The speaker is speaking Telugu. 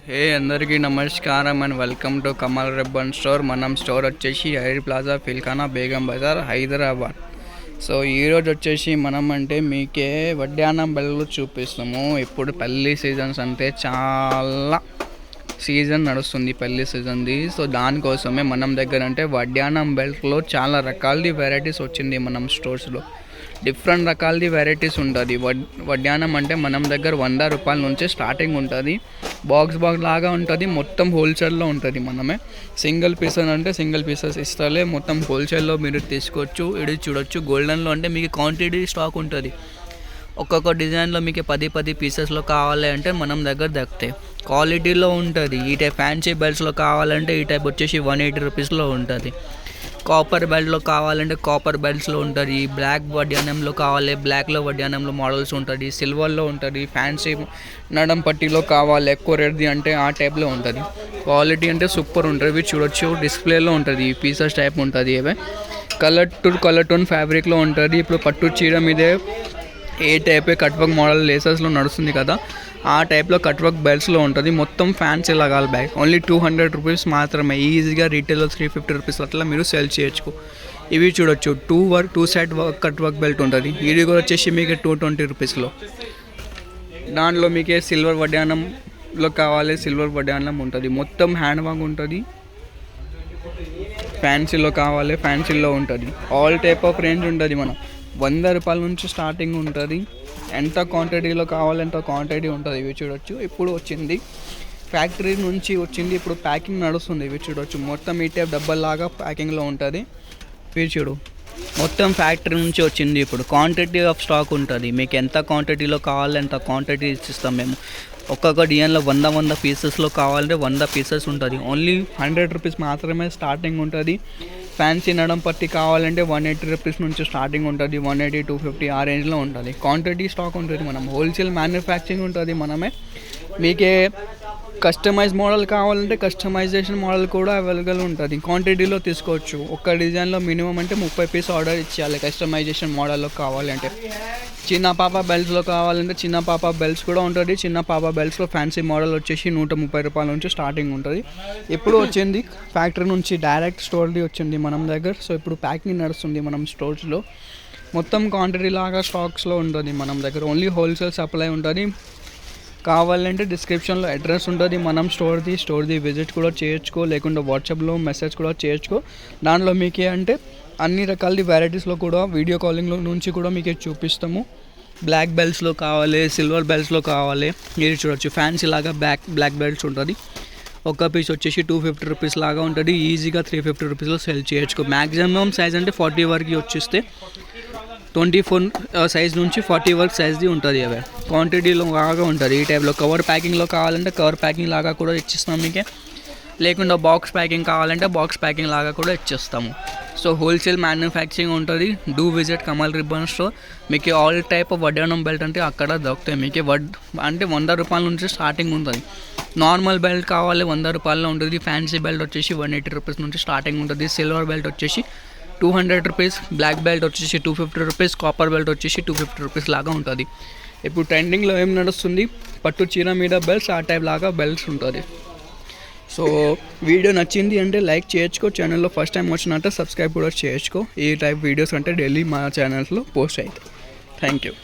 హే అందరికీ నమస్కారం and welcome to Kamal ribbon store. మనం స్టోర్ వచ్చేసి హైర్ ప్లాజా ఫిల్ఖానా బేగం బజార్ హైదరాబాద్. సో ఈరోజు వచ్చేసి మనం అంటే మీకే వడ్డానం బెల్లు చూపిస్తాము. ఇప్పుడు పెళ్లి సీజన్స్ అంటే చాలా సీజన్ నడుస్తుంది పెళ్లి సీజన్ది. సో దానికోసమే మనం దగ్గర అంటే వడ్డానం బెల్ట్లో చాలా రకాలది వెరైటీస్ వచ్చింది మనం స్టోర్స్లో. డిఫరెంట్ రకాలది వెరైటీస్ ఉంటుంది. వడ్డానం అంటే మనం దగ్గర 100 రూపాయల నుంచి స్టార్టింగ్ ఉంటుంది. బాక్స్ లాగా ఉంటుంది, మొత్తం హోల్సేల్లో ఉంటుంది. మనమే సింగిల్ పీసెస్ అంటే సింగిల్ పీసెస్ ఇస్తాలే, మొత్తం హోల్సేల్లో మీరు తీసుకోవచ్చు. ఇది చూడొచ్చు. గోల్డెన్లో అంటే మీకు క్వాంటిటీ స్టాక్ ఉంటుంది. ఒక్కొక్క డిజైన్లో మీకు 10 పీసెస్లో కావాలి అంటే మనం దగ్గర దక్కుతాయి. క్వాలిటీలో ఉంటుంది. ఈ టైప్ ఫ్యాన్సీ బెల్ట్స్లో కావాలంటే ఈ టైప్ వచ్చేసి 180 రూపీస్లో ఉంటుంది. కాపర్ బెల్ట్లో కావాలంటే కాపర్ బెల్ట్స్లో ఉంటుంది. బ్లాక్ వడ్డానంలో కావాలి, బ్లాక్లో వడ్డానంలో మోడల్స్ ఉంటుంది. సిల్వర్లో ఉంటుంది. ఫ్యాన్సీ నడం పట్టీలో కావాలి ఎక్కువ రేట్ది అంటే ఆ టైప్లో ఉంటుంది. క్వాలిటీ అంటే సూపర్ ఉంటుంది. ఇవి చూడొచ్చు. డిస్ప్లేలో ఉంటుంది. ఈ పీసెస్ టైప్ ఉంటుంది. ఇవే కలర్ టోన్ ఫ్యాబ్రిక్లో ఉంటుంది. ఇప్పుడు పట్టు చీర మీదే ఏ టైప్ కట్ వర్క్ మోడల్ లేసెస్లో నడుస్తుంది కదా, ఆ టైప్లో కట్ వర్క్ బెల్ట్స్లో ఉంటుంది. మొత్తం ఫ్యాన్సీ లగాలి బ్యాగ్. ఓన్లీ 200 రూపీస్ మాత్రమే. ఈజీగా రీటైల్లో 350 రూపీస్ అట్లా మీరు సేల్ చేయొచ్చు. ఇవి చూడొచ్చు. 2 సైడ్ కట్ వర్క్ బెల్ట్ ఉంటుంది. ఇది కూడా వచ్చేసి మీకు 220 రూపీస్లో. దాంట్లో మీకే సిల్వర్ వడ్డానంలో కావాలి, సిల్వర్ వడ్డానం ఉంటుంది. మొత్తం హ్యాండ్ వర్క్ ఉంటుంది. ఫ్యాన్సీలో కావాలి, ఫ్యాన్సీలో ఉంటుంది. ఆల్ టైప్ ఆఫ్ రేంజ్ ఉంటుంది. మనం 100 రూపాయల నుంచి స్టార్టింగ్ ఉంటుంది. ఎంత క్వాంటిటీలో కావాలంటే క్వాంటిటీ ఉంటుంది. ఇవి చూడొచ్చు. ఇప్పుడు వచ్చింది ఫ్యాక్టరీ నుంచి వచ్చింది. ఇప్పుడు ప్యాకింగ్ నడుస్తుంది. ఇవి చూడొచ్చు. మొత్తం ఈ టైప్ డబ్బల్లాగా ప్యాకింగ్లో ఉంటుంది. ఇవి చూడు, మొత్తం ఫ్యాక్టరీ నుంచి వచ్చింది. ఇప్పుడు క్వాంటిటీ ఆఫ్ స్టాక్ ఉంటుంది. మీకు ఎంత క్వాంటిటీలో కావాలంటే క్వాంటిటీ ఇచ్చిస్తాం మేము. ఒక్కొక్క డిజైన్లో 100 పీసెస్లో కావాలంటే 100 పీసెస్ ఉంటుంది. ఓన్లీ 100 రూపీస్ మాత్రమే స్టార్టింగ్ ఉంటుంది. ఫ్యాన్సీ నడం పట్టి కావాలంటే 180 రూపీస్ నుంచి స్టార్టింగ్ ఉంటుంది. 180, 250 ఆ రేంజ్లో ఉంటుంది. క్వాంటిటీ స్టాక్ ఉంటుంది. మనం హోల్సేల్ మ్యానుఫ్యాక్చరింగ్ ఉంటుంది. మనమే మీకే కస్టమైజ్ మోడల్ కావాలంటే కస్టమైజేషన్ మోడల్ కూడా అవైలబుల్ ఉంటుంది. క్వాంటిటీలో తీసుకోవచ్చు. ఒక్క డిజైన్లో మినిమం అంటే 30 పీస్ ఆర్డర్ ఇచ్చేయాలి. కస్టమైజేషన్ మోడల్లో కావాలంటే చిన్న పాప బెల్ట్స్లో కావాలంటే చిన్న పాప బెల్ట్స్ కూడా ఉంటుంది. చిన్న పాప బెల్ట్స్లో ఫ్యాన్సీ మోడల్ వచ్చేసి 130 రూపాయల నుంచి స్టార్టింగ్ ఉంటుంది. ఇప్పుడు వచ్చింది ఫ్యాక్టరీ నుంచి డైరెక్ట్ స్టోర్ది వచ్చింది మనం దగ్గర. సో ఇప్పుడు ప్యాకింగ్ నడుస్తుంది మనం స్టోర్స్లో. మొత్తం క్వాంటిటీ లాగా స్టాక్స్లో ఉంటుంది మనం దగ్గర. ఓన్లీ హోల్సేల్ సప్లై ఉంటుంది. కావాలంటే డిస్క్రిప్షన్లో అడ్రస్ ఉంటుంది మనం స్టోర్ది విజిట్ కూడా చేయొచ్చుకో, లేకుంటే వాట్సాప్లో మెసేజ్ కూడా చేయొచ్చుకో. దాంట్లో మీకే అంటే అన్ని రకాల వెరైటీస్లో కూడా వీడియో కాలింగ్లో నుంచి కూడా మీకే చూపిస్తాము. బ్లాక్ బెల్ట్స్లో కావాలి, సిల్వర్ బెల్ట్స్లో కావాలి. మీరు చూడొచ్చు. ఫ్యాన్సీ లాగా బ్లాక్ బెల్ట్స్ ఉంటుంది. ఒక పీస్ వచ్చేసి 250 రూపీస్ లాగా ఉంటుంది. ఈజీగా 350 రూపీస్లో సెల్ చేయొచ్చు. మ్యాక్సిమం సైజ్ అంటే 40 వరకు వచ్చేస్తే 24 సైజ్ నుంచి 40 వరకు సైజ్ది ఉంటుంది. అవి క్వాంటిటీలో బాగా ఉంటుంది. ఈ టైప్లో కవర్ ప్యాకింగ్లో కావాలంటే కవర్ ప్యాకింగ్ లాగా కూడా ఇచ్చిస్తాం మీకే, లేకుండా బాక్స్ ప్యాకింగ్ కావాలంటే బాక్స్ ప్యాకింగ్ లాగా కూడా ఇచ్చేస్తాము. సో హోల్సేల్ మ్యానుఫ్యాక్చరింగ్ ఉంటుంది. Do visit Kamal ribbon store. మీకు ఆల్ టైప్ ఆఫ్ వడ్డానం బెల్ట్ అంటే అక్కడ దొరుకుతాయి. మీకు అంటే 100 రూపాయల నుంచి స్టార్టింగ్ ఉంటుంది. నార్మల్ బెల్ట్ కావాలి 100 రూపాయల్లో ఉంటుంది. ఫ్యాన్సీ బెల్ట్ వచ్చేసి 180 రూపీస్ నుంచి స్టార్టింగ్ ఉంటుంది. సిల్వర్ బెల్ట్ వచ్చేసి 200 రూపీస్, బ్లాక్ బెల్ట్ వచ్చేసి 250 రూపీస్, కాపర్ బెల్ట్ వచ్చేసి 250 రూపీస్ లాగా ఉంటుంది. ఇప్పుడు ట్రెండింగ్లో ఏం నడుస్తుంది, పట్టు చీర మీద బెల్ట్స్ ఆ టైప్ లాగా బెల్ట్స్ ఉంటుంది. సో వీడియో నచ్చింది అంటే లైక్ చేయొచ్చుకో. ఛానల్లో ఫస్ట్ టైం వచ్చినట్టే సబ్స్క్రైబ్ కూడా చేయొచ్చుకో. ఈ టైప్ వీడియోస్ అంటే డైలీ మా ఛానల్స్లో పోస్ట్ అవుతాయి. Thank you.